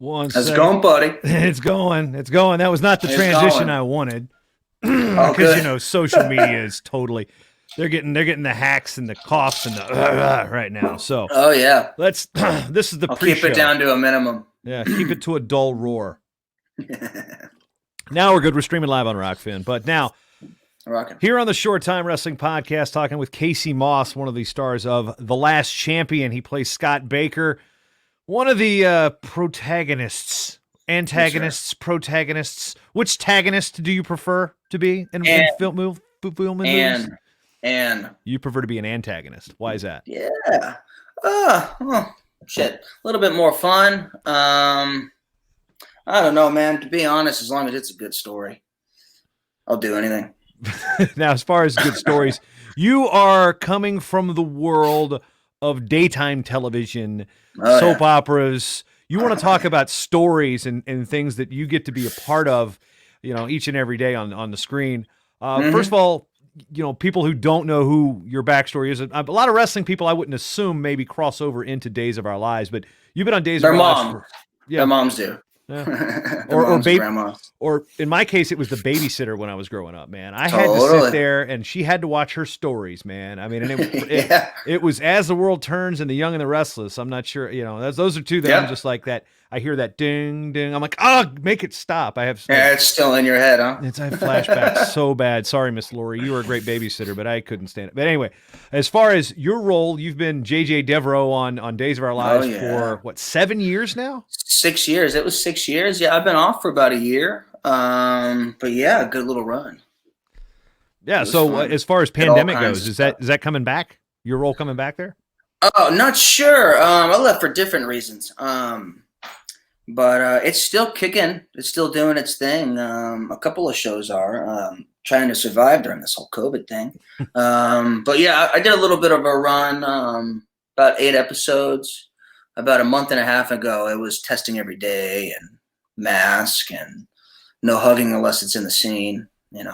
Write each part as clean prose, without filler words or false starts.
One How's it second. going, buddy? It's going. It's going. That was not the transition I wanted. Oh, Because good. social media is totally they're getting the hacks and the coughs and the right now. So Oh, yeah. let's this is the I'll pre-show. keep it down to a minimum. Yeah, keep it to a dull roar. Now we're good. We're streaming live on Rockfin. But now, Rocking. here on the Short Time Wrestling Podcast, talking with Casey Moss, one of the stars of The Last Champion. He plays Scott Baker, one of the protagonists. Antagonists, protagonists. Which tagonist do you prefer to be in film movies? And You prefer to be an antagonist. Why is that? Yeah. Shit. A little bit more fun. I don't know, man. To be honest, as long as it's a good story, I'll do anything. Now, as far as good stories, you are coming from the world of daytime television, soap operas. You want to talk about stories and things that you get to be a part of, each and every day on the screen. First of all, people who don't know who your backstory is, a lot of wrestling people I wouldn't assume maybe cross over into Days of Our Lives, but you've been on Days of Our Lives. Their moms do. Yeah. Grandmas. Or in my case, it was the babysitter when I was growing up, man. I had to sit there and she had to watch her stories, man. I mean, and it was As the World Turns and The Young and the Restless. I'm not sure, those are two that I'm just like that. I hear that ding, ding. I'm like, make it stop. It's still in your head, huh? I have flashbacks so bad. Sorry, Miss Lori. You were a great babysitter, but I couldn't stand it. But anyway, as far as your role, you've been JJ Deveraux on Days of Our Lives for, 7 years now? 6 years. It was 6 years. Yeah, I've been off for about a year. But yeah, a good little run. Yeah, so fun. As far as pandemic goes, is that coming back? Your role coming back there? Oh, not sure. I left for different reasons. But it's still kicking. It's still doing its thing. A couple of shows are trying to survive during this whole COVID thing. But yeah, I did a little bit of a run, about 8 episodes. About a month and a half ago, it was testing every day and mask and no hugging unless it's in the scene. It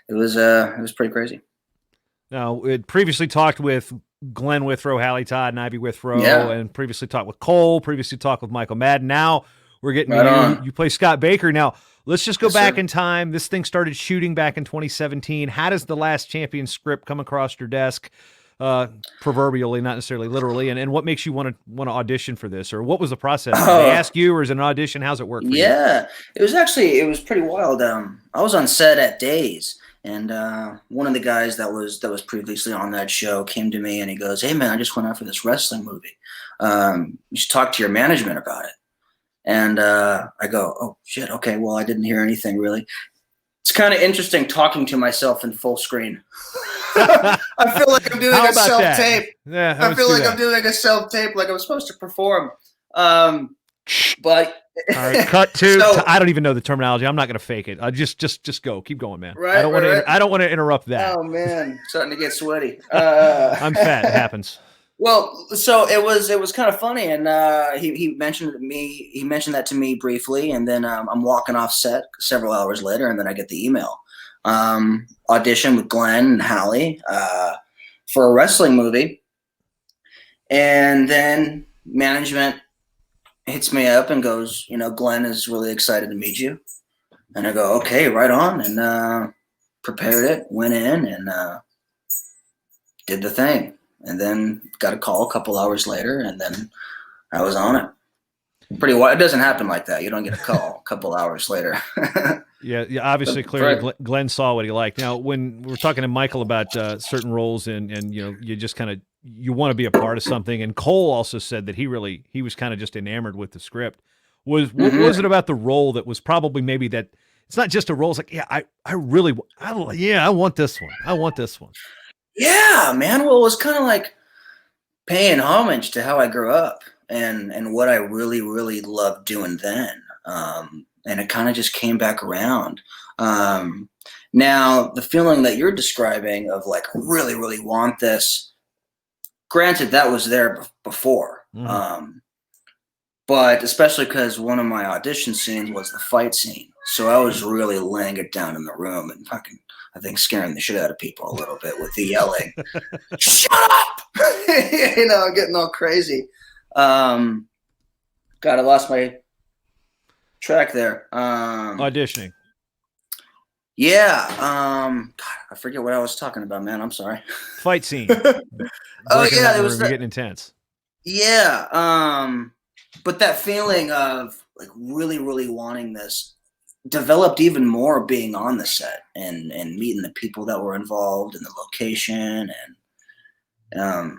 was pretty crazy. Now, it previously talked with Glenn Withrow, Hallie Todd, and Ivy Withrow, and previously talked with Cole, previously talked with Michael Madden. Now we're getting you play Scott Baker. Now, let's just go back in time. This thing started shooting back in 2017. How does The Last Champion script come across your desk, proverbially, not necessarily literally, and what makes you want to audition for this? Or what was the process? Did they ask you, or is it an audition? How's it work for you? Yeah, it was pretty wild. I was on set at Days. And one of the guys that was previously on that show came to me and he goes, "Hey man, I just went out for this wrestling movie. You should talk to your management about it." And I go, "Oh shit, okay. Well, I didn't hear anything really." It's kind of interesting talking to myself in full screen. I feel like I'm doing a self-tape. Yeah, I feel like I'm doing a self-tape, like I'm supposed to perform. But all right, cut to I don't even know the terminology. I'm not going to fake it. Just go. Keep going, man. Right, I don't want to interrupt that. Oh man, starting to get sweaty. I'm fat. It happens. Well, so it was kind of funny, and he mentioned that to me briefly, and then I'm walking off set several hours later, and then I get the email. Audition with Glenn and Hallie for a wrestling movie, and then management hits me up and goes, Glenn is really excited to meet you. And I go, okay, right on. And prepared it, went in and did the thing. And then got a call a couple hours later, and then I was on it. Pretty wild. It doesn't happen like that. You don't get a call a couple hours later. Yeah, obviously, clearly, Glenn saw what he liked. Now, when we're talking to Michael about certain roles and you just kind of, you want to be a part of something, and Cole also said that he was kind of just enamored with the script. What was it about the role that was probably maybe that it's not just a role? It's like, I want this one. I want this one. Yeah, man. Well, it was kind of like paying homage to how I grew up and what I really, really loved doing then. And it kind of just came back around. Now, the feeling that you're describing of like, really, really want this, granted, that was there before. Mm-hmm. But especially because one of my audition scenes was the fight scene. So I was really laying it down in the room and fucking, I think, scaring the shit out of people a little bit with the yelling. Shut up! Getting all crazy. God, I lost my track there. Auditioning. Yeah. God, I forget what I was talking about, man. I'm sorry. Fight scene. Oh yeah, it was getting intense. Yeah. But that feeling of like really, really wanting this developed even more being on the set and meeting the people that were involved in the location and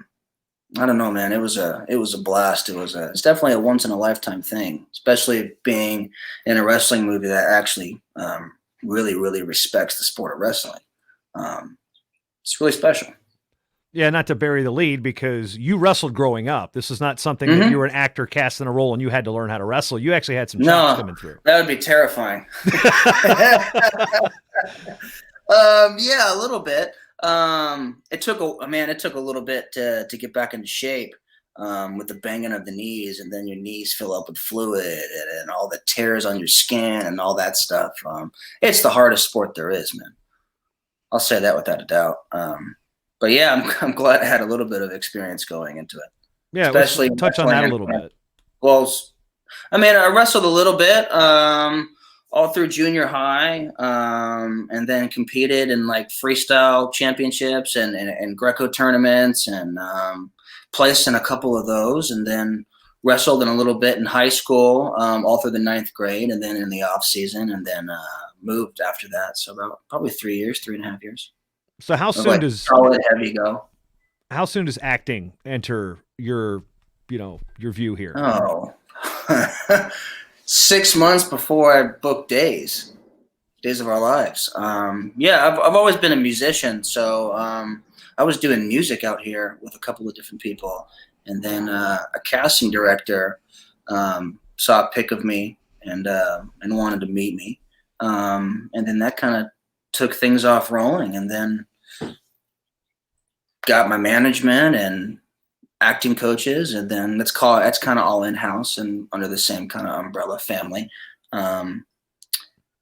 I don't know, man. It was a blast. It's definitely a once in a lifetime thing, especially being in a wrestling movie that actually really, really respects the sport of wrestling. It's really special. Yeah, not to bury the lead, because you wrestled growing up. This is not something that you were an actor cast in a role and you had to learn how to wrestle. You actually had some chops coming through. That would be terrifying. Yeah, a little bit. It took a little bit to get back into shape with the banging of the knees, and then your knees fill up with fluid and all the tears on your skin and all that stuff. It's the hardest sport there is, man. I'll say that without a doubt. But yeah, I'm glad I had a little bit of experience going into it. Yeah, especially touch on that a little bit. Well, I mean, I wrestled a little bit all through junior high, and then competed in like freestyle championships and Greco tournaments, and placed in a couple of those, and then wrestled in a little bit in high school, all through the 9th grade, and then in the off season, and then moved after that. So about probably 3.5 years. So how soon does solid heavy go? How soon does acting enter your view here? Oh, 6 months before I booked Days of Our Lives. Yeah, I've always been a musician, so I was doing music out here with a couple of different people, and then a casting director saw a pic of me and wanted to meet me, and then that kind of took things off rolling, and then got my management and acting coaches, and then that's kind of all in-house and under the same kind of umbrella family, and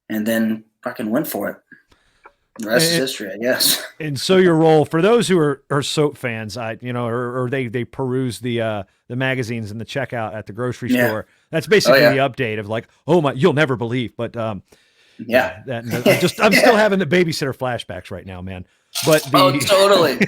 then fucking went for it. The rest is history, I guess. And so your role, for those who are soap fans, or they peruse the magazines and the checkout at the grocery store, that's basically the update of like, oh my, you'll never believe, but I'm still having the babysitter flashbacks right now, man. But totally.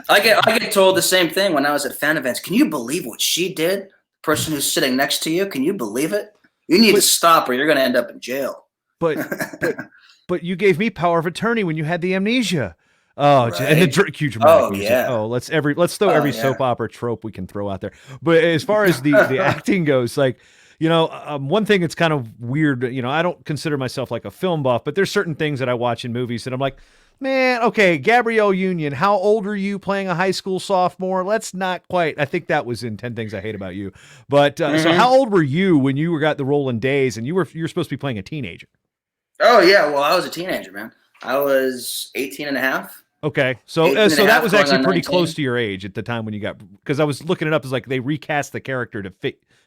I get told the same thing when I was at fan events. Can you believe what she did? The person who's sitting next to you, can you believe it? You need to stop or you're going to end up in jail. But you gave me power of attorney when you had the amnesia. Oh, right. And the huge dramatic music. Yeah. Oh, let's throw every soap opera trope we can throw out there. But as far as the acting goes, like, one thing that's kind of weird, I don't consider myself like a film buff, but there's certain things that I watch in movies that I'm like, man, okay, Gabrielle Union, how old are you playing a high school sophomore? Let's not quite. I think that was in 10 Things I Hate About You. But so how old were you when you got the role in Days, and you're supposed to be playing a teenager? Oh, yeah. Well, I was a teenager, man. I was 18 and a half. Okay. So that was actually pretty close to your age at the time when you got, because I was looking it up, as like they recast the character to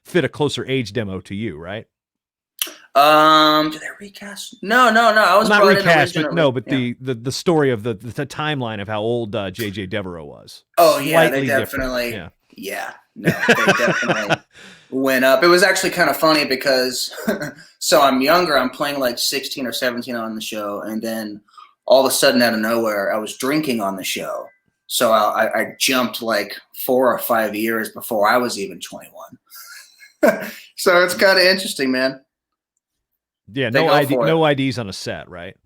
fit a closer age demo to you, right? Did they recast? No. I was not recast, but no, but the story of the timeline of how old JJ Deveraux was. Oh yeah, they definitely. No, they definitely went up. It was actually kind of funny because so I'm younger. I'm playing like 16 or 17 on the show, and then all of a sudden, out of nowhere, I was drinking on the show. So I jumped like 4 or 5 years before I was even 21. So it's kind of interesting, man. Yeah, no IDs on a set, right?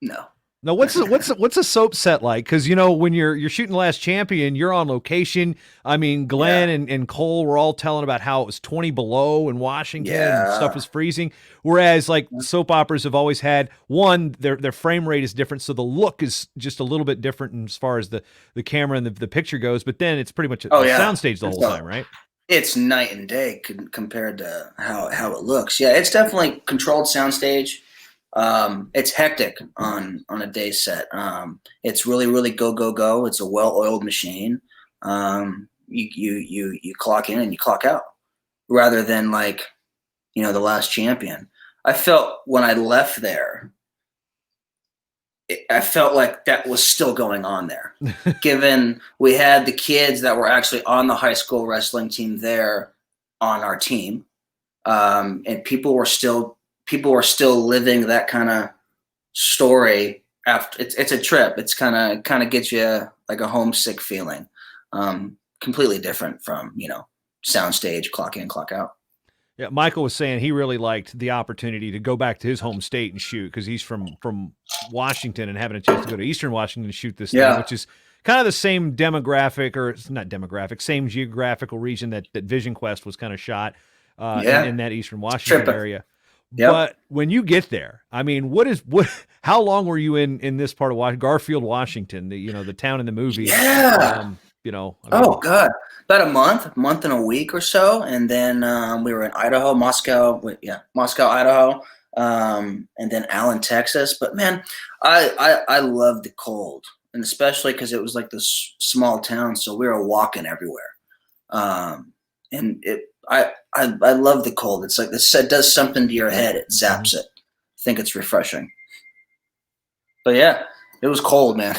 No. Now, what's a soap set like? Because when you're shooting Last Champion, you're on location. I mean, Glenn and Cole were all telling about how it was 20 below in Washington and stuff was freezing. Whereas like soap operas have always had their frame rate is different, so the look is just a little bit different as far as the camera and the picture goes. But then it's pretty much a soundstage the whole time, right? It's night and day compared to how it looks. Yeah, it's definitely controlled soundstage. It's hectic on a day set. It's really, really go. It's a well-oiled machine. You clock in and you clock out, rather than like, The Last Champion. I felt when I left there, I felt like that was still going on there, given we had the kids that were actually on the high school wrestling team there on our team. and people were still living that kind of story after. It's a trip. It's kind of gets you like a homesick feeling. Completely different from, soundstage, clock in, clock out. Yeah, Michael was saying he really liked the opportunity to go back to his home state and shoot, because he's from Washington, and having a chance to go to Eastern Washington to shoot this thing, which is kind of the same demographic, or it's not demographic, same geographical region that Vision Quest was kind of shot in that Eastern Washington area. Yep. But when you get there, I mean, how long were you in this part of Washington, Garfield, Washington, the town in the movie? Yeah. Oh God, about a month and a week or so. And then we were in Idaho, Moscow, Idaho, and then Allen, Texas. But man, I love the cold, and especially because it was like this small town, so we were walking everywhere. And I love the cold. It's like it does something to your head. It zaps it. I think it's refreshing. But yeah, it was cold, man.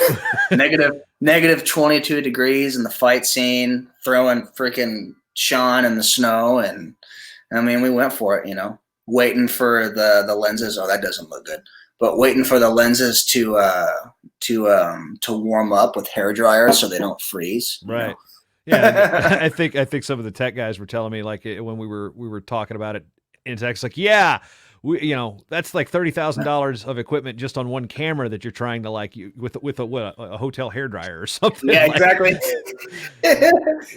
negative 22 degrees in the fight scene, throwing freaking Sean in the snow. And I mean, we went for it, waiting for the lenses. Oh, that doesn't look good. But waiting for the lenses to warm up with hair dryers so they don't freeze. Right. Yeah. I think some of the tech guys were telling me, like, when we were talking about it in text, like, yeah, that's like $30,000 of equipment just on one camera that you're trying to, like, with a hotel hairdryer or something. Yeah, exactly.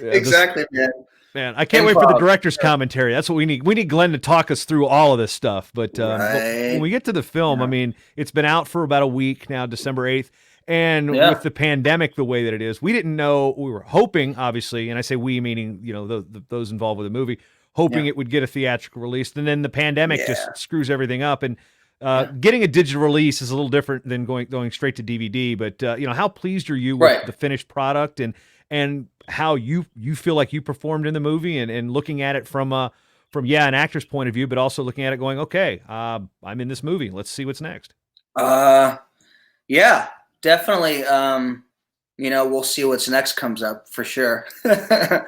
Exactly, man. Man, I can't wait for the director's commentary. That's what we need. We need Glenn to talk us through all of this stuff. But when we get to the film, I mean, it's been out for about a week now, December 8th. And with the pandemic the way that it is, we didn't know. We were hoping, obviously, and I say we meaning, those involved with the movie, hoping it would get a theatrical release. And then the pandemic just screws everything up. And getting a digital release is a little different than going straight to DVD. But how pleased are you with the finished product, and how you feel like you performed in the movie, and looking at it from an actor's point of view, but also looking at it going, okay, I'm in this movie. Let's see what's next. Yeah, definitely. We'll see what's next comes up for sure. But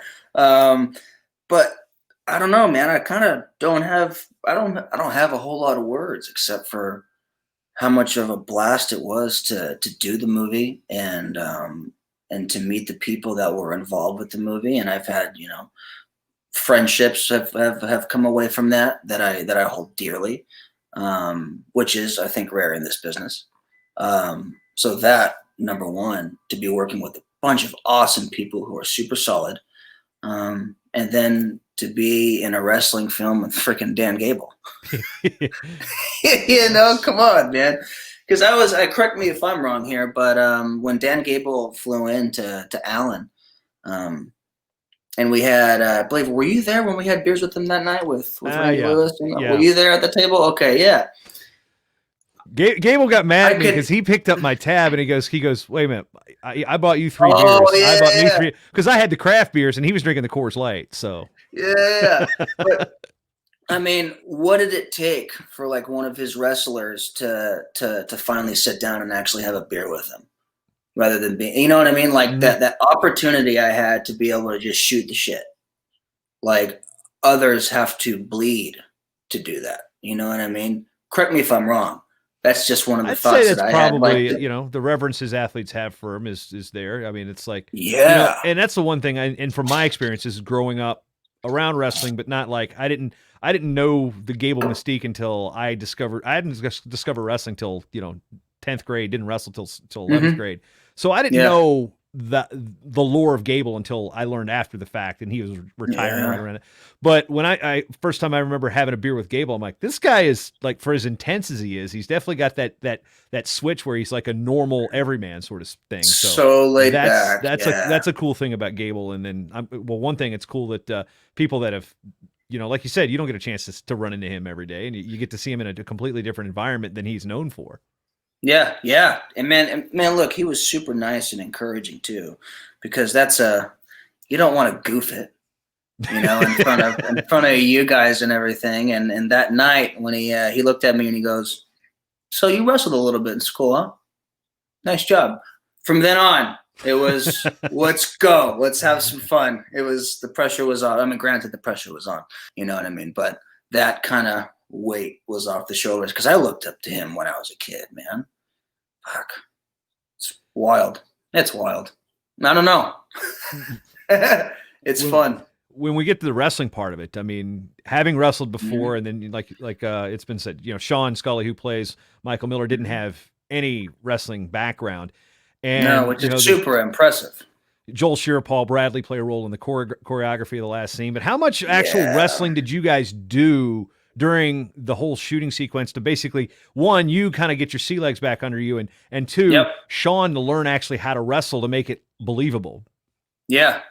I don't know, man. I kind of don't have a whole lot of words except for how much of a blast it was to do the movie, and to meet the people that were involved with the movie. And I've had, friendships have come away from that I hold dearly, which is, I think, rare in this business. So that, number one, to be working with a bunch of awesome people who are super solid. And then to be in a wrestling film with freaking Dan Gable. Come on, man. Because correct me if I'm wrong here, but when Dan Gable flew in to Allen, and we had, I believe, were you there when we had beers with him that night with Randy Lewis? Yeah. Were you there at the table? Okay, yeah. Gable got mad at me because he picked up my tab, and he goes, wait a minute, I bought you 3 beers. Yeah. I bought me 3 because I had the craft beers, and he was drinking the Coors Light. So yeah, but I mean, what did it take for like one of his wrestlers to finally sit down and actually have a beer with him, rather than being, you know what I mean? Like that opportunity I had to be able to just shoot the shit. Like, others have to bleed to do that. You know what I mean? Correct me if I'm wrong. That's just one of the thoughts that I had. Probably, the reverence his athletes have for him is there. I mean, it's like, and that's the one thing. And from my experiences growing up around wrestling, but not like I didn't know the Gable mystique until I didn't discover wrestling till 10th grade. Didn't wrestle till 11th grade. So I didn't know the lore of Gable until I learned after the fact, and he was retiring right around it. But when I first time I remember having a beer with Gable, I'm like, this guy is, like, for as intense as he is, he's definitely got that switch where he's like a normal everyman sort of thing. So laid back. That's a cool thing about Gable. And then one thing, it's cool that people that have, like you said, you don't get a chance to run into him every day, and you get to see him in a completely different environment than he's known for. Yeah. And man, look, he was super nice and encouraging too, because you don't want to goof it, in front of you guys and everything. And that night when he looked at me and he goes, "So you wrestled a little bit in school, huh? Nice job." From then on, it was, let's go, let's have some fun. The pressure was on. I mean, granted, the pressure was on, you know what I mean? But that kind of weight was off the shoulders, because I looked up to him when I was a kid, man. Fuck. It's wild. It's wild. I don't know. It's fun. When we get to the wrestling part of it, I mean, having wrestled before, and then like it's been said, Sean Scully, who plays Michael Miller, didn't have any wrestling background. And, no, which is super impressive. Joel Shearer, Paul Bradley play a role in the choreography of the last scene. But how much actual wrestling did you guys do during the whole shooting sequence to basically, one, you kind of get your sea legs back under you, and two, Sean to learn actually how to wrestle to make it believable? Yeah.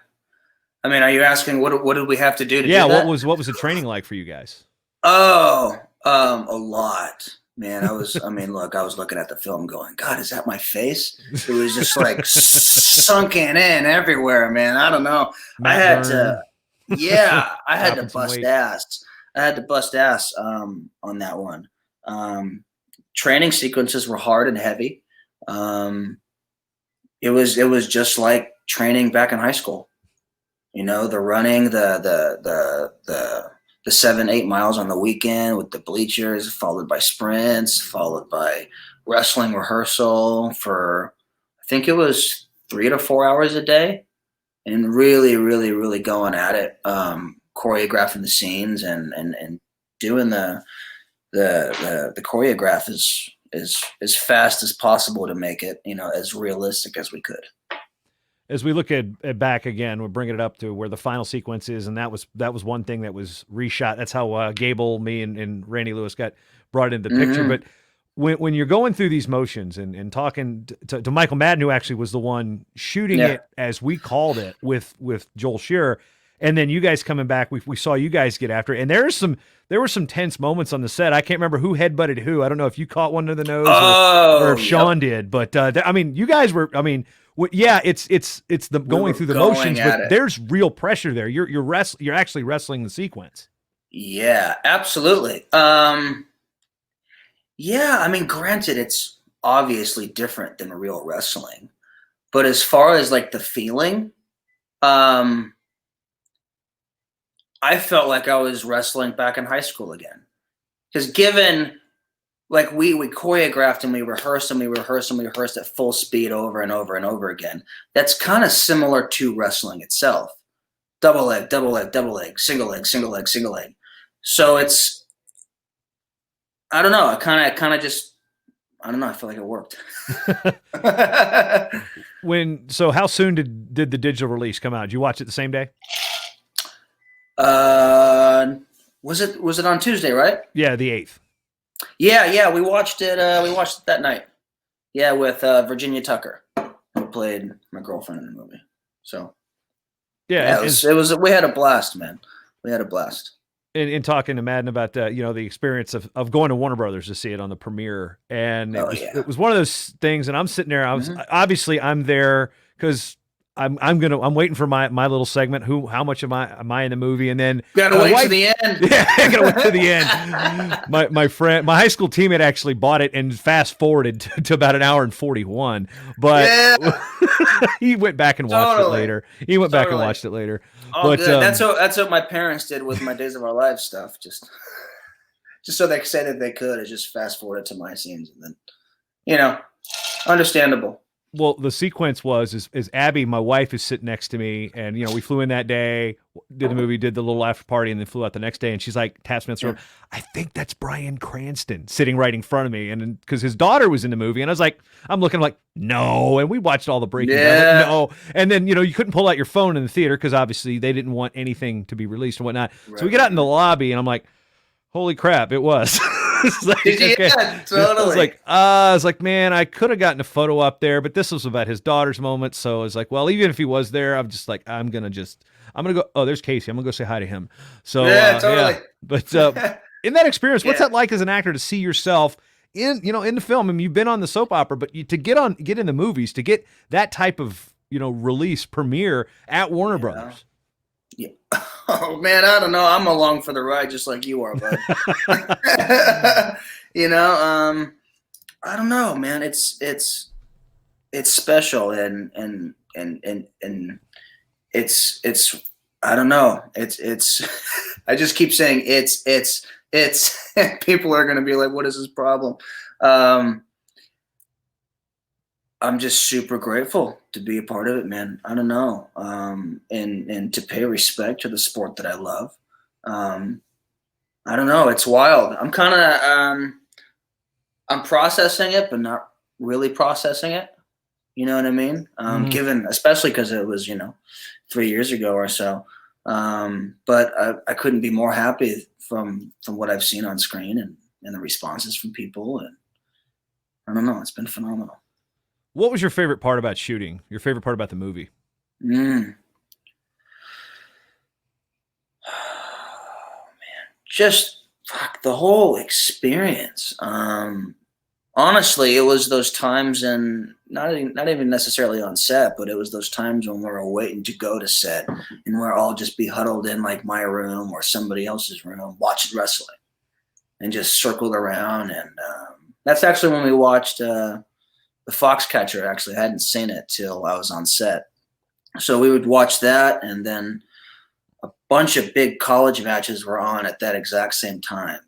I mean, are you asking what did we have to do to do that? what was the training like for you guys? Oh, a lot. Man, I was looking at the film going, God, is that my face? It was just like sunken in everywhere, man. I don't know. I had to bust ass. I had to bust ass on that one. Training sequences were hard and heavy. It was just like training back in high school. The running, the 7-8 miles on the weekend with the bleachers, followed by sprints, followed by wrestling rehearsal for, I think it was 3 to 4 hours a day, and really, really, really going at it, choreographing the scenes and doing the choreograph as fast as possible to make it, as realistic as we could. As we look at back again, we're bringing it up to where the final sequence is, and that was one thing that was reshot. That's how Gable, me, and Randy Lewis got brought into the picture. But when you're going through these motions and talking to Michael Madden, who actually was the one shooting it, as we called it, with Joel Shearer, and then you guys coming back, we saw you guys get after it, and there were some tense moments on the set. I can't remember who headbutted who. I don't know if you caught one to the nose or if Sean did, but I mean, you guys were. I mean. It's the going through the motions, but there's real pressure there. You're actually wrestling the sequence. Yeah, absolutely. I mean, granted, it's obviously different than real wrestling, but as far as like the feeling, I felt like I was wrestling back in high school again, because given. Like we choreographed and we rehearsed at full speed over and over and over again. That's kind of similar to wrestling itself. Double leg, double leg, double leg, single leg, single leg, single leg. So it's, I don't know. I kind of just, I don't know. I feel like it worked. So how soon did the digital release come out? Did you watch it the same day? Was it on Tuesday, right? Yeah, the 8th. Yeah, we watched it. We watched it that night. Yeah, with Virginia Tucker, who played my girlfriend in the movie. So it was. We had a blast, man. We had a blast. In talking to Madden about the experience of going to Warner Brothers to see it on the premiere, and it was one of those things. And I'm sitting there. I was obviously I'm there because. I'm waiting for my little segment. How much am I in the movie? And then gotta wait to the end. Yeah, I gotta wait to the end. My friend, my high school teammate actually bought it and fast forwarded to about an hour and 41. But he went back and watched it later. Back and watched it later. Oh, good. That's what my parents did with my Days of Our Lives stuff. Just so they said that they could, is just fast forward to my scenes, and then understandable. Well, the sequence is Abby, my wife, is sitting next to me, and we flew in that day, did the movie, did the little after party, and then flew out the next day. And she's like, taps me on the shoulder, I think that's Bryan Cranston sitting right in front of me, and because his daughter was in the movie, and I was like, I'm looking like, no, and we watched all the breaking down, like, no, and then you couldn't pull out your phone in the theater because obviously they didn't want anything to be released and whatnot. Right. So we get out in the lobby, and I'm like, holy crap, it was. Totally. I was like, man, I could have gotten a photo up there, but this was about his daughter's moment. So I was like, well, even if he was there, I'm just like, I'm gonna go. Oh, there's Casey. I'm gonna go say hi to him. So totally. Yeah. But in that experience, what's that like as an actor to see yourself in the film? I mean, you've been on the soap opera, but to get in the movies, to get that type of release premiere at Warner Brothers. Yeah. Oh man, I don't know. I'm along for the ride, just like you are, bud. I don't know, man. It's special, and it's I don't know. It's I just keep saying it's people are going to be like, what is his problem? Um, I'm just super grateful to be a part of it, man. I don't know. And to pay respect to the sport that I love. Um, I don't know. It's wild. I'm processing it, but not really processing it. You know what I mean? Given, especially because it was, 3 years ago or so. But I couldn't be more happy from what I've seen on screen and the responses from people. And I don't know. It's been phenomenal. What was your favorite part about shooting? Your favorite part about the movie? Oh, man. Just the whole experience. Honestly, it was those times, and not even necessarily on set, but it was those times when we were waiting to go to set, and we're all just be huddled in like my room or somebody else's room watching wrestling, and just circled around. And that's actually when we watched the Foxcatcher. Actually, I hadn't seen it till I was on set, so we would watch that, and then a bunch of big college matches were on at that exact same time.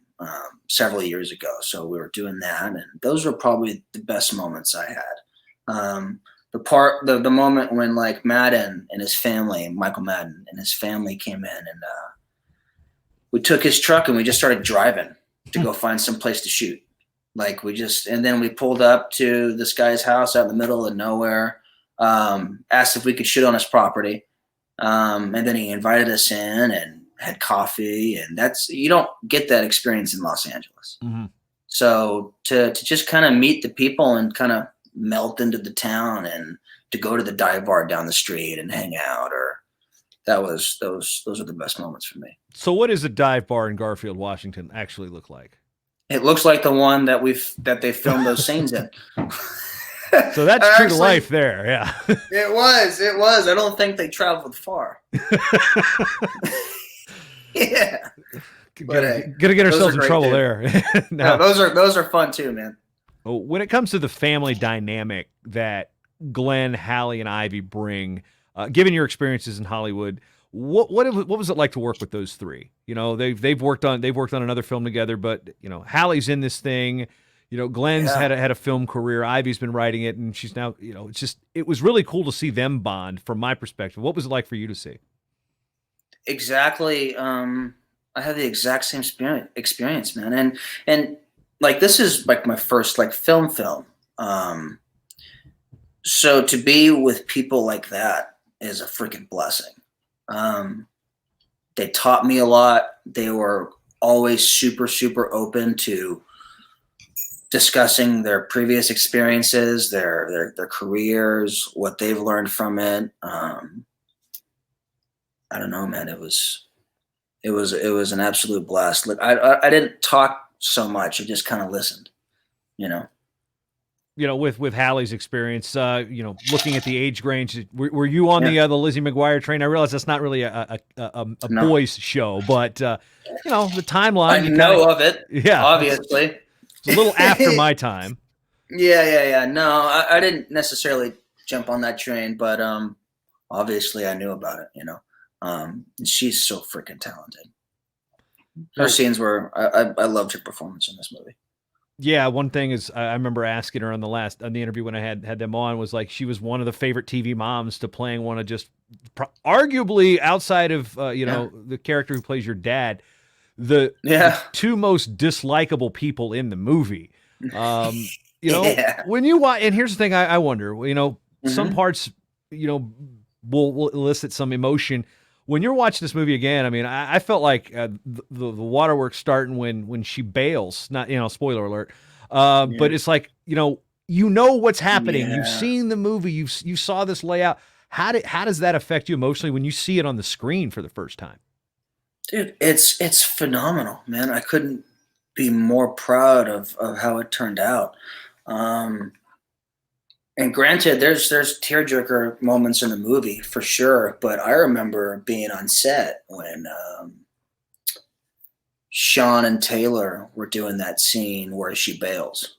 Several years ago. So we were doing that, and those were probably the best moments I had. The moment when like Madden and his family, Michael Madden and his family came in, and we took his truck and we just started driving to go find some place to shoot. Like and then we pulled up to this guy's house out in the middle of nowhere, asked if we could shoot on his property. And then he invited us in and had coffee, and you don't get that experience in Los Angeles. So to just kind of meet the people and kind of melt into the town, and to go to the dive bar down the street and hang out, those are the best moments for me. So what does a dive bar in Garfield, Washington actually look like? It looks like the one that they filmed those scenes in. So that's true to life there. Yeah. It was. I don't think they traveled far. Yeah. Gonna get ourselves in trouble there. No, those are fun too, man. When it comes to the family dynamic that Glenn, Hallie, and Ivy bring, given your experiences in Hollywood, what was it like to work with those three? They've worked on another film together, but Hallie's in this thing. Glenn's had a film career. Ivy's been writing it, and she's now, it was really cool to see them bond from my perspective. What was it like for you to see? Exactly. I had the exact same experience, man. And like, this is like my first like film. So to be with people like that is a freaking blessing. They taught me a lot. They were always super, super open to discussing their previous experiences, their careers, what they've learned from it. I don't know, man. It was an absolute blast. Look, I didn't talk so much. I just kind of listened, with Hallie's experience, looking at the age range, were you on the Lizzie McGuire train? I realize that's not really a boys show, but the timeline. I know of it. Yeah, obviously. It's a little after my time. Yeah. No, I didn't necessarily jump on that train, but obviously I knew about it. She's so freaking talented. Her scenes were. I loved her performance in this movie. Yeah, one thing is I remember asking her on the interview when I had them on, was like, she was one of the favorite TV moms to playing one of just arguably, outside of the character who plays your dad, the two most dislikable people in the movie. When you watch, and here's the thing, I wonder, some parts will elicit some emotion. When you're watching this movie again, I mean, I felt like the waterworks starting when she bails. Not, spoiler alert. But it's like, what's happening. Yeah. You've seen the movie. You saw this layout. How does that affect you emotionally when you see it on the screen for the first time? Dude, it's phenomenal, man. I couldn't be more proud of how it turned out. And granted, there's tearjerker moments in the movie for sure, but I remember being on set when Sean and Taylor were doing that scene where she bails,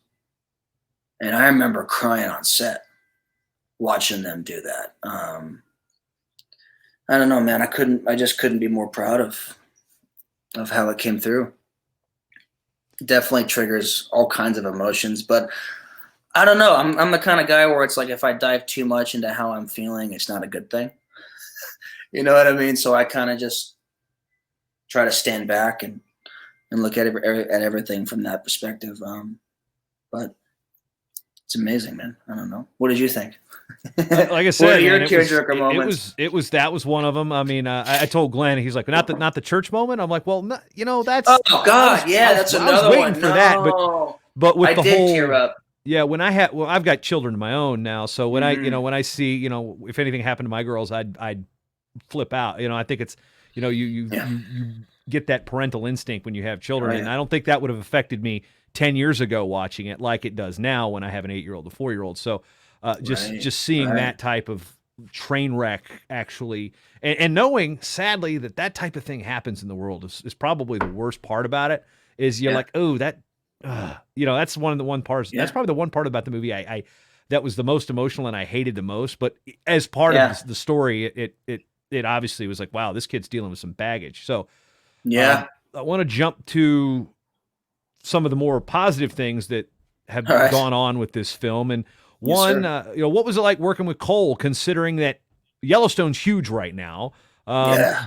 and I remember crying on set watching them do that. I don't know, man. I just couldn't be more proud of how it came through. Definitely triggers all kinds of emotions, but I don't know. I'm the kind of guy where it's like if I dive too much into how I'm feeling, it's not a good thing. You know what I mean? So I kind of just try to stand back and look at everything from that perspective. But it's amazing, man. I don't know. What did you think? Like I said, what are your tearjerker moments? That was one of them. I mean, I told Glenn, he's like, not the church moment. I'm like, well, no, that's. Oh God, that's another one. I was waiting for that, but with the whole tear up. Yeah, I've got children of my own now, so when when I see, if anything happened to my girls, I'd flip out. I think it's, you get that parental instinct when you have children, and I don't think that would have affected me 10 years ago watching it like it does now when I have an 8-year-old, a 4-year-old. So just seeing that type of train wreck actually, and knowing sadly that type of thing happens in the world is probably the worst part about it. Is you're like, oh, that. That's one part. Yeah. That's probably the one part about the movie I that was the most emotional and I hated the most. But as part of the story, it obviously was like, wow, this kid's dealing with some baggage. So I want to jump to some of the more positive things that have gone on with this film. And one, what was it like working with Cole, considering that Yellowstone's huge right now?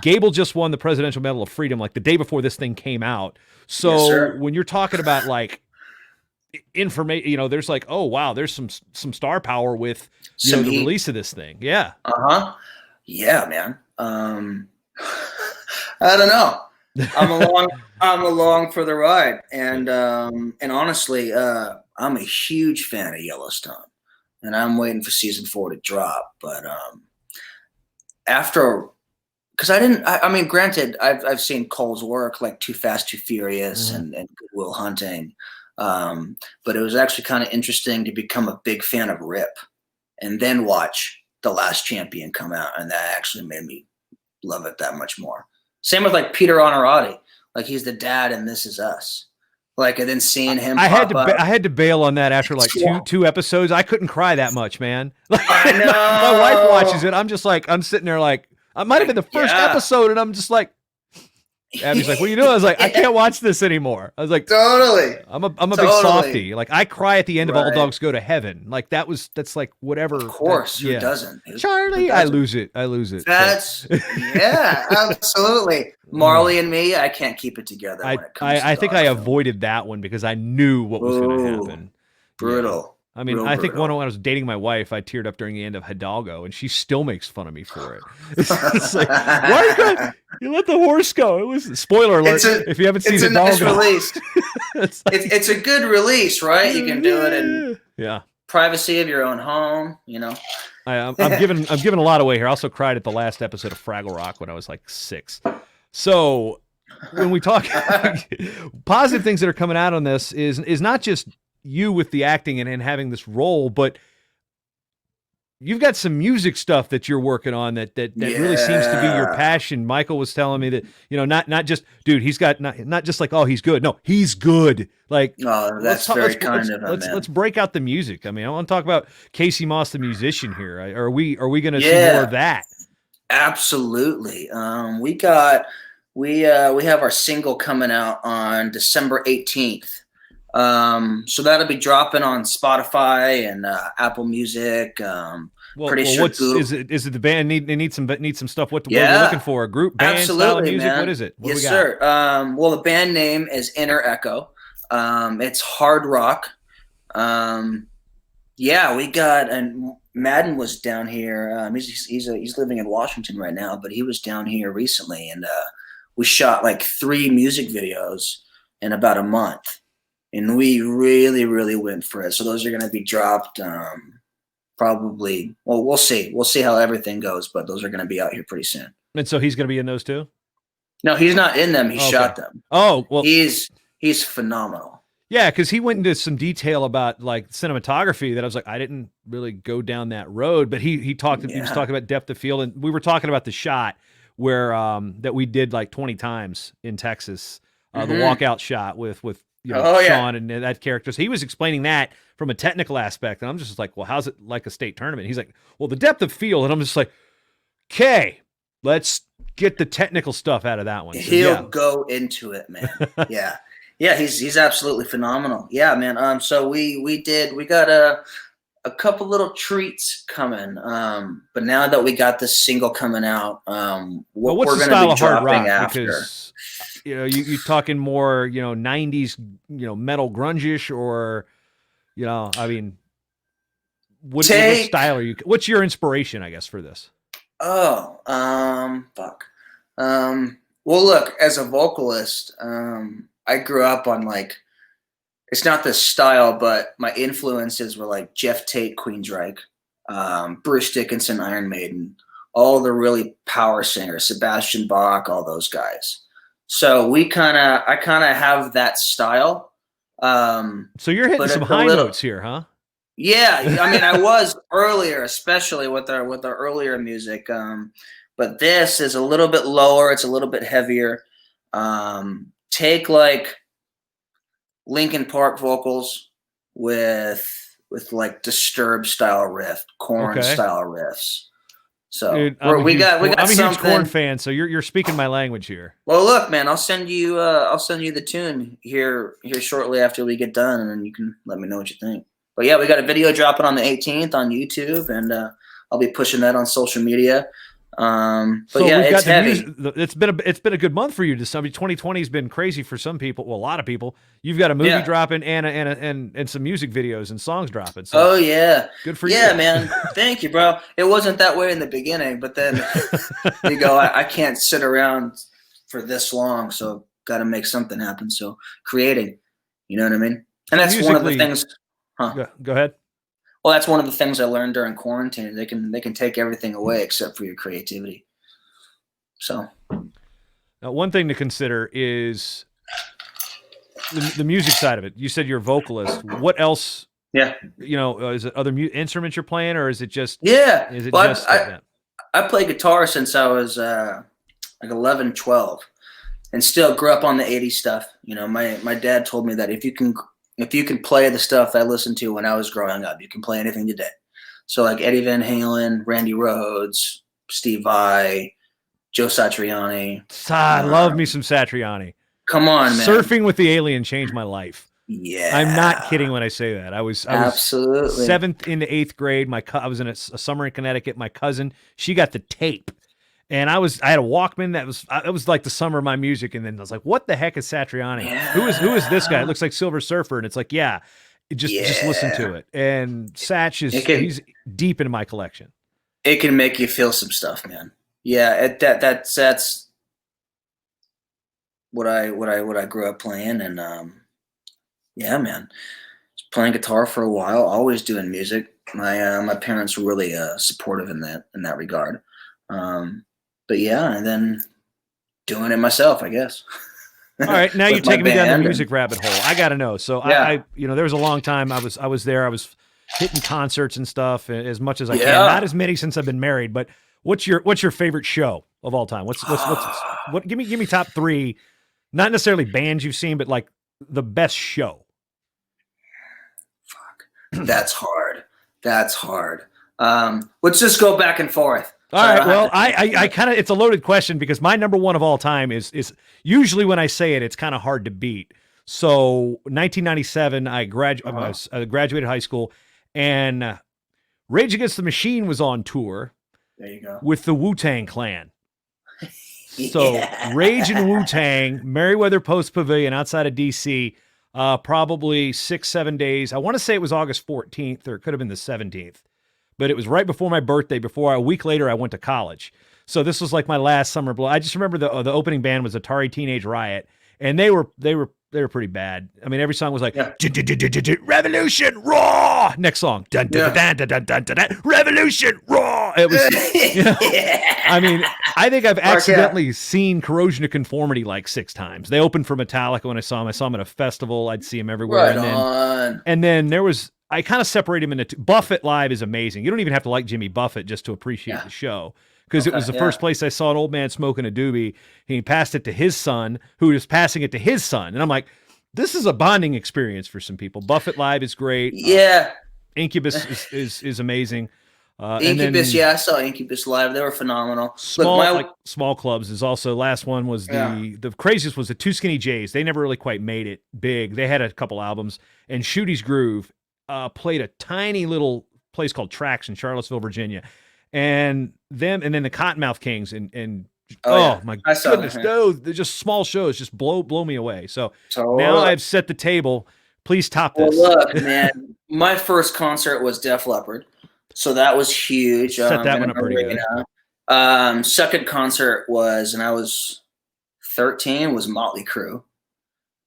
Gable just won the Presidential Medal of Freedom like the day before this thing came out. So when you're talking about like information, there's like, oh wow, there's some star power with the release of this thing. Yeah. Yeah, man. I don't know. I'm along for the ride, and honestly, I'm a huge fan of Yellowstone, and I'm waiting for season 4 to drop. But because I mean, granted, I've seen Cole's work like Too Fast, Too Furious and Good Will Hunting, but it was actually kind of interesting to become a big fan of Rip, and then watch The Last Champion come out, and that actually made me love it that much more. Same with like Peter Onorati, like he's the dad in This Is Us. Like, and then seeing him, I had to bail on that after like two episodes. I couldn't cry that much, man. I know. My wife watches it. I'm just like, I'm sitting there like, I might have been the first episode, and I'm just like, Abby's like, what are you doing? I was like, I can't watch this anymore. I was like, totally. I'm a big softie. Like, I cry at the end of All Dogs Go to Heaven. Like that's like whatever. Of course, who doesn't? Charlie, I lose it. That's absolutely. Marley and Me, I can't keep it together. I think I avoided that one because I knew what was going to happen. Brutal. Yeah. I mean, I think when I was dating my wife, I teared up during the end of Hidalgo, and she still makes fun of me for it. It's like, why you let the horse go? It was spoiler alert. If you haven't seen Hidalgo, it's released. It's a good release, right? You can do it in privacy of your own home. I'm giving a lot away here. I also cried at the last episode of Fraggle Rock when I was like 6. So when we talk positive things that are coming out on this is not just you with the acting and having this role, but you've got some music stuff that you're working on that really seems to be your passion. Michael was telling me that, not just, dude, he's got not just like, oh, he's good. No, he's good. Like, that's very kind of him, let's break out the music. I mean, I want to talk about Casey Moss, the musician here. Are we going to see more of that? Absolutely. We have our single coming out on December 18th. So that'll be dropping on Spotify and Apple Music. Pretty sure. Is it the band need some stuff? What are we looking for? A group band style of music? Man. What is it? Yes, sir. Well, the band name is Inner Echo. It's hard rock. We got, and Madden was down here. He's living in Washington right now, but he was down here recently, and we shot like 3 music videos in about a month. And we really, really went for it. So those are going to be dropped probably. Well, we'll see. We'll see how everything goes, but those are going to be out here pretty soon. And so he's going to be in those too? No, he's not in them. He shot them. Oh, well. He's phenomenal. Yeah, because he went into some detail about like cinematography that I was like, I didn't really go down that road. But he was talking about depth of field, and we were talking about the shot where that we did like 20 times in Texas, the walkout shot with Sean and that character. So he was explaining that from a technical aspect. And I'm just like, well, how's it like a state tournament? He's like, well, the depth of field. And I'm just like, okay, let's get the technical stuff out of that one. So, He'll go into it, man. Yeah. Yeah, he's absolutely phenomenal. Yeah, man. So we got a couple little treats coming. But now that we got this single coming out, what what's we're the going style to be of hard dropping rock? after. Because you're talking more, 90s, metal grunge-ish, or, I mean, what style are you? What's your inspiration, I guess, for this? Oh, fuck. Well, look, as a vocalist, I grew up on like, it's not the style, but my influences were like Jeff Tate, Queensryche, Bruce Dickinson, Iron Maiden, all the really power singers, Sebastian Bach, all those guys. So I kind of have that style. So you're hitting some high notes here, huh? Yeah, I mean, I was earlier, especially with our earlier music. But this is a little bit lower. It's a little bit heavier. Take like Linkin Park vocals with like Disturbed style riff, Korn style riffs. So dude, we got I'm something. a huge Korn fan, so you're speaking my language here. Well, look, man, I'll send you the tune here shortly after we get done, and then you can let me know what you think. But yeah, we got a video dropping on the 18th on YouTube, and I'll be pushing that on social media. But so yeah, it's heavy. It's been a good month for you. 2020 has been crazy for some people. Well, a lot of people. You've got a movie dropping and some music videos and songs dropping. So oh yeah, good for you. Yeah, man. Thank you, bro. It wasn't that way in the beginning, but then you go, I can't sit around for this long, so got to make something happen. So creating, you know what I mean? And that's one of the things. Huh? Go ahead. Well, that's one of the things I learned during quarantine. They can take everything away except for your creativity. So, now, one thing to consider is the music side of it. You said you're a vocalist. What else? Yeah. Is it other instruments you're playing, or is it just? Yeah. Is it just? I play guitar since I was like 11, 12, and still grew up on the 80s stuff. My dad told me that if you can play the stuff I listened to when I was growing up, you can play anything today. So like Eddie Van Halen, Randy Rhoads, Steve Vai, Joe Satriani. I love me some Satriani. Come on, man. Surfing with the Alien changed my life. Yeah. I'm not kidding when I say that. I was absolutely 7th into 8th grade. I was in a summer in Connecticut. My cousin, she got the tape. And I had a Walkman it was like the summer of my music. And then I was like, what the heck is Satriani? Yeah. Who is this guy? It looks like Silver Surfer. And it's like, just listen to it. And Satch he's deep into my collection. It can make you feel some stuff, man. Yeah. That's what I grew up playing. And, yeah, man, just playing guitar for a while, always doing music. My parents were really, supportive in that regard. But yeah, and then doing it myself, I guess. All right, now you're taking me down the music rabbit hole. I got to know. So I there was a long time I was there. I was hitting concerts and stuff as much as I can. Not as many since I've been married. But what's your favorite show of all time? What? Give me top 3, not necessarily bands you've seen, but like the best show. Fuck, that's hard. Let's just go back and forth. All right. Well, I kind of, it's a loaded question because my number one of all time is usually when I say it, it's kind of hard to beat. So 1997, I graduated high school, and Rage Against the Machine was on tour. There you go. With the Wu-Tang Clan. So Rage and Wu-Tang, Merriweather Post Pavilion outside of DC, probably 6-7 days. I want to say it was August 14th, or it could have been the 17th. But it was right before my birthday. A week later, I went to college. So this was like my last summer blow. I just remember the opening band was Atari Teenage Riot, and they were pretty bad. I mean, every song was like Revolution Raw. Next song, dun dun dun dun dun dun dun. Revolution Raw. It was. I mean, I think I've accidentally seen Corrosion of Conformity like 6 times. They opened for Metallica when I saw them. I saw them at a festival. I'd see them everywhere. And then there was. I kind of separate him into 2. Buffett live is amazing. You don't even have to like Jimmy Buffett just to appreciate the show, because it was the first place I saw an old man smoking a doobie. He passed it to his son, who was passing it to his son. And I'm like, this is a bonding experience for some people. Buffett live is great. Yeah. Incubus is amazing. Incubus, I saw Incubus live. They were phenomenal. Small clubs is also. Last one was the craziest was the Two Skinny Jays. They never really quite made it big. They had a couple albums, and Shooty's Groove played a tiny little place called Trax in Charlottesville, Virginia, and then the Cottonmouth Kings and my goodness, they're just small shows, just blow me away. So now I've set the table. Please top this. Well, look, man, my first concert was Def Leppard. So that was huge. Set that one up pretty good. Second concert was, and I was 13, was Motley Crue.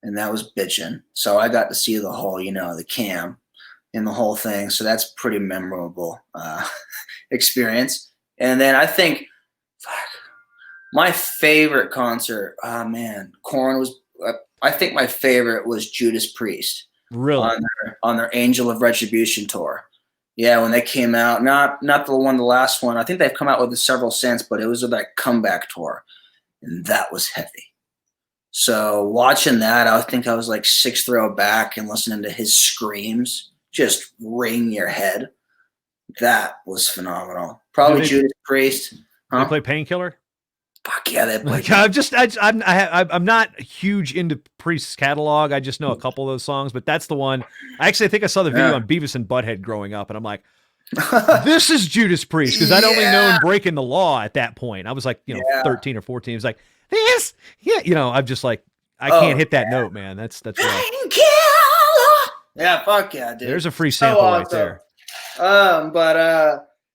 And that was bitchin'. So I got to see the whole, the Cam and the whole thing. So that's pretty memorable experience. And then I think, my favorite concert, Korn was, I think my favorite was Judas Priest. Really? On their Angel of Retribution tour. Yeah, when they came out, not the last one. I think they've come out with several since, but it was that comeback tour, and that was heavy. So watching that, I think I was like 6th row back and listening to his screams just ring your head. That was phenomenal. Probably Judas Priest. Huh? They play Painkiller? Fuck yeah, they play. I'm not huge into Priest's catalog. I just know a couple of those songs, but that's the one. I think I saw the video on Beavis and Butthead growing up, and I'm like, this is Judas Priest, because I'd only known Breaking the Law at that point. I was like, 13 or 14. It was like, this, I'm just like, I can't hit that note, man. That's rough. Yeah, fuck yeah, dude. There's a free sample right there.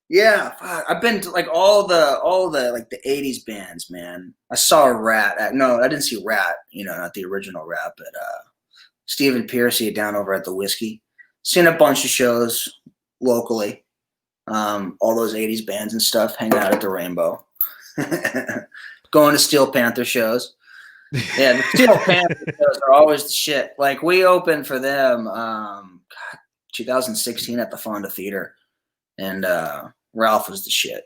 Yeah, I've been to like all the like the 80s bands, man. I saw Rat. No, I didn't see Rat, not the original Rat, but Stephen Pearcy down over at the Whiskey. Seen a bunch of shows locally. All those 80s bands and stuff, hanging out at the Rainbow. Going to Steel Panther shows. Yeah, the Steel Panther shows are always the shit. Like we opened for them 2016 at the Fonda Theater. And Ralph was the shit.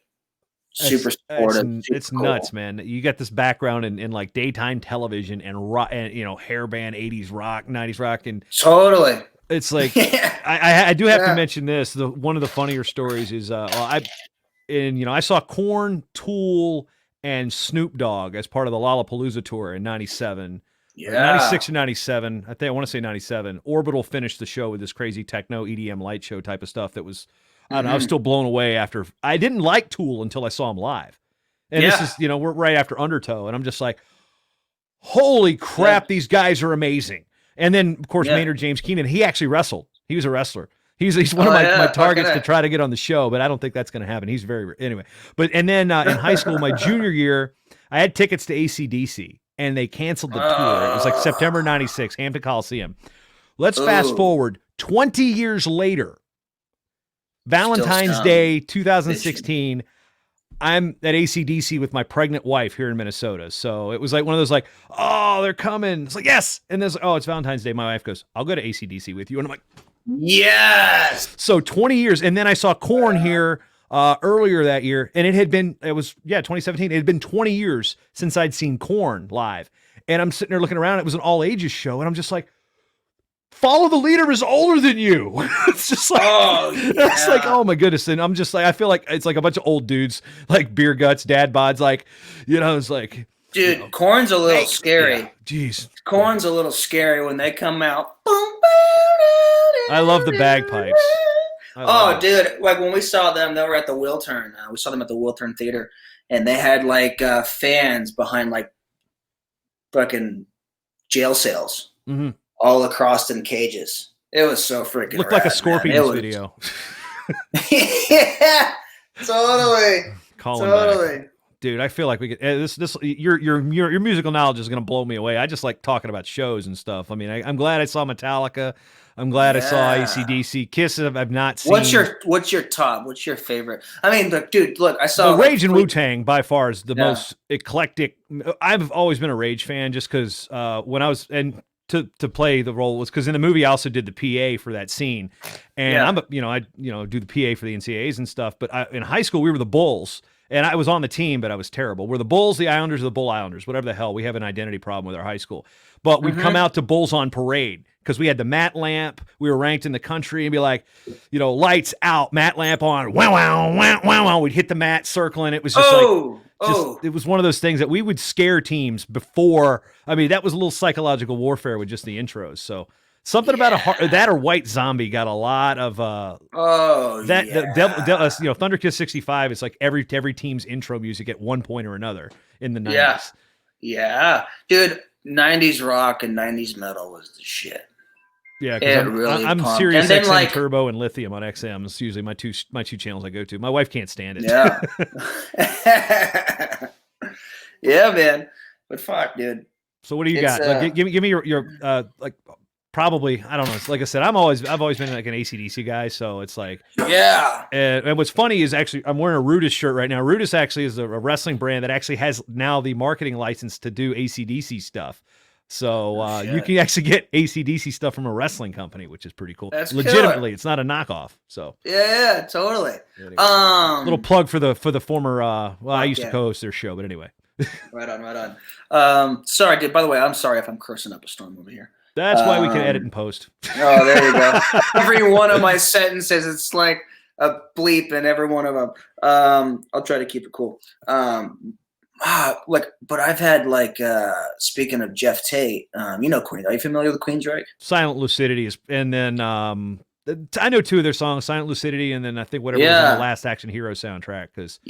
Super supportive. It's cool. Nuts, man. You got this background in like daytime television and rock, and hair band, 80s rock, 90s rock, and totally. It's like I do have to mention this. One of the funnier stories is I saw Korn, Tool, and Snoop Dogg as part of the Lollapalooza tour in '97. Yeah, 96 or 97. I want to say 97. Orbital finished the show with this crazy techno EDM light show type of stuff that was. I don't know, I was still blown away after. I didn't like Tool until I saw him live. And this is, we're right after Undertow. And I'm just like, holy crap, these guys are amazing. And then, of course, Maynard James Keenan, he actually wrestled. He was a wrestler. He's one of my targets to try to get on the show, but I don't think that's going to happen. He's anyway. And then in high school, my junior year, I had tickets to AC/DC, and they canceled the tour. It was like September 96, Hampton Coliseum. Let's fast forward 20 years later. Valentine's Day 2016, I'm at AC/DC with my pregnant wife here in Minnesota. So it was like one of those like, oh, they're coming. It's like, yes. And there's, it's Valentine's Day. My wife goes, I'll go to AC/DC with you. And I'm like, yes. So 20 years. And then I saw Korn here earlier that year. And it was 2017. It had been 20 years since I'd seen Korn live. And I'm sitting there looking around. It was an all ages show. And I'm just like, Follow the Leader is older than you. It's just like, it's like, oh my goodness. And I'm just like, I feel like it's like a bunch of old dudes, like beer guts, dad bods, like, it's like, dude, Korn's a little scary. Yeah, jeez. Korn's a little scary when they come out. I love the bagpipes. Dude, like when we saw them, they were at the Wiltern. We saw them at the Wiltern Theater, and they had like fans behind like fucking jail cells. Mm-hmm. All across in cages. It was so freaking looked like a Scorpions video. Yeah, totally. Back. Dude, I feel like we could your musical knowledge is going to blow me away. I just like talking about shows and stuff. I mean, I'm glad I saw Metallica. I'm glad I saw AC/DC. Kiss I've not seen. What's your top? What's your favorite? I mean, dude, look, I saw Rage and Wu-Tang by far is the most eclectic. I've always been a Rage fan just because when I was to play the role was because in the movie I also did the PA for that scene, and I do the PA for the NCAAs and stuff. But in high school we were the Bulls, and I was on the team, but I was terrible. We're the Bulls, the Islanders, or the Bull Islanders, whatever the hell. We have an identity problem with our high school. But we'd come out to Bulls on Parade because we had the mat lamp. We were ranked in the country and be like, lights out, mat lamp on, wow, wow, wow, wow, wow. We'd hit the mat circling. It was just it was one of those things that we would scare teams before. I mean, that was a little psychological warfare with just the intros. So something about that or White Zombie got a lot of Thunder Kiss 65 is like every team's intro music at one point or another in the 90s. Yeah. Dude, 90s rock and 90s metal was the shit. Yeah, because I'm Sirius XM like, Turbo and Lithium on XM. It's usually my two channels I go to. My wife can't stand it. Yeah. Yeah, man. But fuck, dude. So what do you got? Like, give me your like probably, I don't know. Like I said, I've always been like an AC/DC guy, so it's like And what's funny is actually I'm wearing a Rudis shirt right now. Rudis actually is a wrestling brand that actually has now the marketing license to do AC/DC stuff. So you can actually get AC/DC stuff from a wrestling company, which is pretty cool. That's legitimately, it's not a knockoff. So yeah, totally. Little plug for the former. I used to co-host their show, but anyway. Right on. Sorry, dude. By the way, I'm sorry if I'm cursing up a storm over here. That's why we can edit and post. Oh, there you go. Every one of my sentences, it's like a bleep in every one of them. I'll try to keep it cool. But I've had speaking of Jeff Tate, Queen. Are you familiar with Queensryche? Silent Lucidity is, and then I know two of their songs, Silent Lucidity, and then I think whatever was on the Last Action Hero soundtrack. Because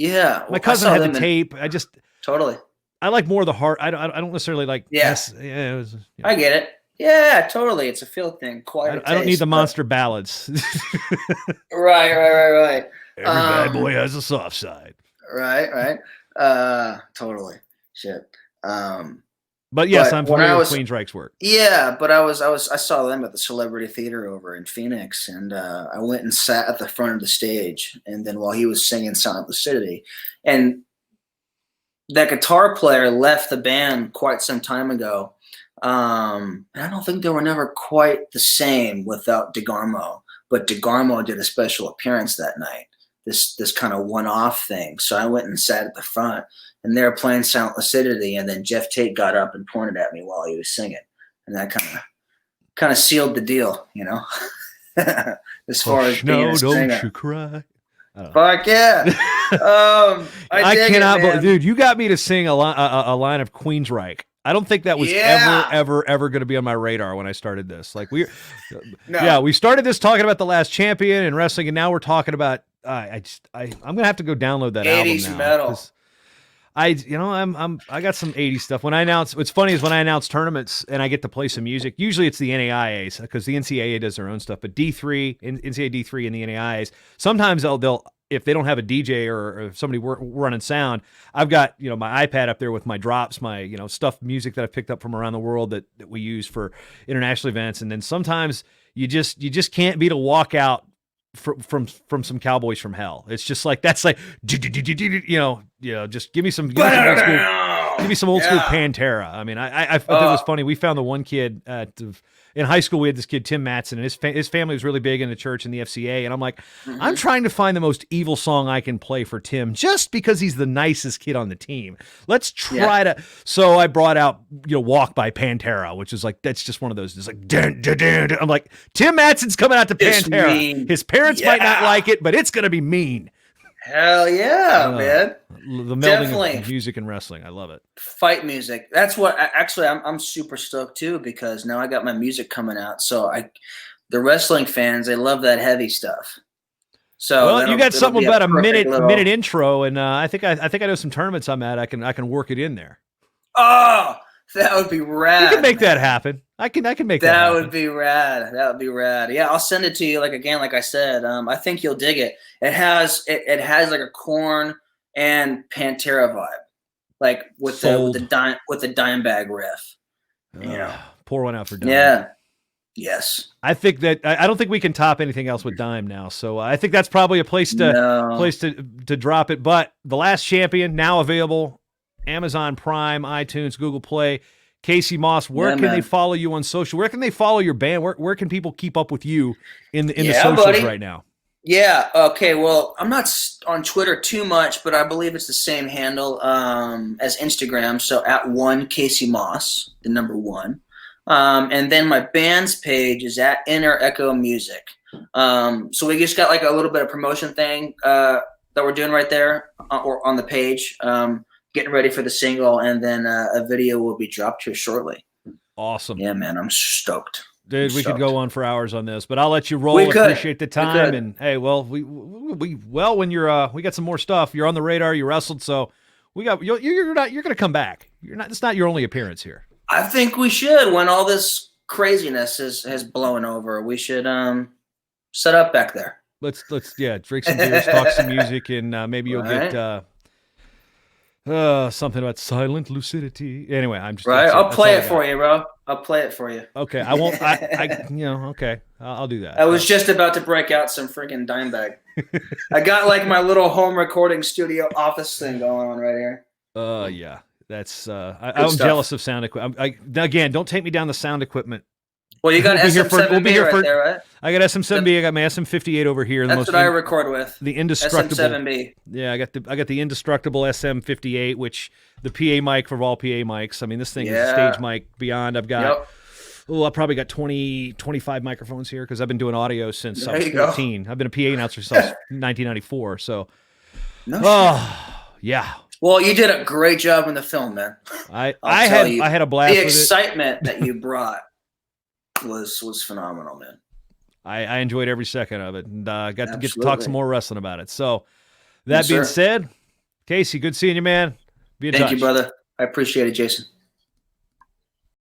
my cousin had the tape. I just totally. I like more of the heart. I don't necessarily like. Yes. Yeah. It was, I get it. Yeah, totally. It's a feel thing. Quite. I don't need the monster ballads. Right. Every bad boy has a soft side. Right. Totally. Shit. But yes, I'm familiar with Queensryche's work. Yeah, but I saw them at the Celebrity Theater over in Phoenix, and I went and sat at the front of the stage, and then while he was singing Silent Lucidity, and that guitar player left the band quite some time ago. And I don't think they were never quite the same without DeGarmo, but DeGarmo did a special appearance that night. This kind of one-off thing. So I went and sat at the front, and they were playing Silent Lucidity, and then Jeff Tate got up and pointed at me while he was singing, and that kind of sealed the deal, as far as being a singer. Don't you cry. Fuck yeah! I cannot, dude. You got me to sing a line of Queensryche. I don't think that was ever going to be on my radar when I started this. Like we started this talking about The Last Champion and wrestling, and now we're talking about. I'm gonna have to go download that 80s album now. Metal. I got some 80s stuff. When I announce, what's funny is when I announce tournaments and I get to play some music. Usually it's the NAIAs because the NCAA does their own stuff, but D3, NCAA D3, and the NAIAs. Sometimes they'll if they don't have a DJ or somebody running sound, I've got, my iPad up there with my drops, my, stuff, music that I've picked up from around the world that we use for international events. And then sometimes you just can't beat a walkout from some Cowboys from Hell. It's just like, that's like, just give me some old school Pantera. I mean, I thought it was funny. We found the one kid in high school. We had this kid, Tim Matson, and his family was really big in the church and the FCA. And I'm like, I'm trying to find the most evil song I can play for Tim just because he's the nicest kid on the team. Let's try to. So I brought out, Walk by Pantera, which is like, that's just one of those. It's like, dun, dun, dun, dun. I'm like, Tim Matson's coming out to Pantera. His parents might not like it, but it's going to be mean. Hell yeah, man. The melding of music and wrestling. I love it. Fight music. That's what I'm super stoked too, because now I got my music coming out. So the wrestling fans, they love that heavy stuff. So you got something about a minute intro, and I think I know some tournaments I'm at. I can work it in there. Oh, that would be rad. You can make that happen. I can make that happen. That would be rad. That would be rad. Yeah, I'll send it to you. Like I said, I think you'll dig it. It has like a Korn and Pantera vibe, like with the dime bag riff. Pour one out for Dime. Yeah. Yes. I think that I don't think we can top anything else with Dime now. So I think that's probably a place to drop it. But The Last Champion now available, Amazon Prime, iTunes, Google Play. Casey Moss, where can they follow you on social? Where can they follow your band? Where can people keep up with you in the socials right now? Yeah. Okay. Well, I'm not on Twitter too much, but I believe it's the same handle as Instagram. So at one Casey Moss, the number one, and then my band's page is at Inner Echo Music. So we just got like a little bit of promotion thing that we're doing right there or on the page, getting ready for the single, and then a video will be dropped here shortly. Awesome. Yeah, man, I'm stoked. Dude, we could go on for hours on this, but I'll let you roll. Appreciate the time, and hey, well, when you're we got some more stuff. You're on the radar. You wrestled, so you're going to come back. It's not your only appearance here. I think we should, when all this craziness has blown over, we should set up back there. Let's drink some beers, talk some music, and maybe you'll get something about silent lucidity. Anyway, I'm just right. I'll play it for you, bro. I'll play it for you. Okay, I won't. Okay, I'll do that. I was just about to break out some freaking dime bag. I got like my little home recording studio office thing going on right here. Yeah, that's. I'm jealous of sound equipment. Again, don't take me down the sound equipment. Well, you got SM7B right there, right? I got SM7B. I got my SM58 over here. That's what I record with. The indestructible SM7B. Yeah, I got the indestructible SM58, which the PA mic for all PA mics. I mean, this thing is a stage mic beyond. I've got. Yep. I probably got 20, 25 microphones here because I've been doing audio since I was 14. Go. I've been a PA announcer since 1994. So, yeah. Well, you did a great job in the film, man. I had a blast. The excitement that you brought was phenomenal, man. I enjoyed every second of it, and got to get to talk some more wrestling about it. So, that being said, Casey, good seeing you, man. Be in touch. Thank you, brother. I appreciate it, Jason.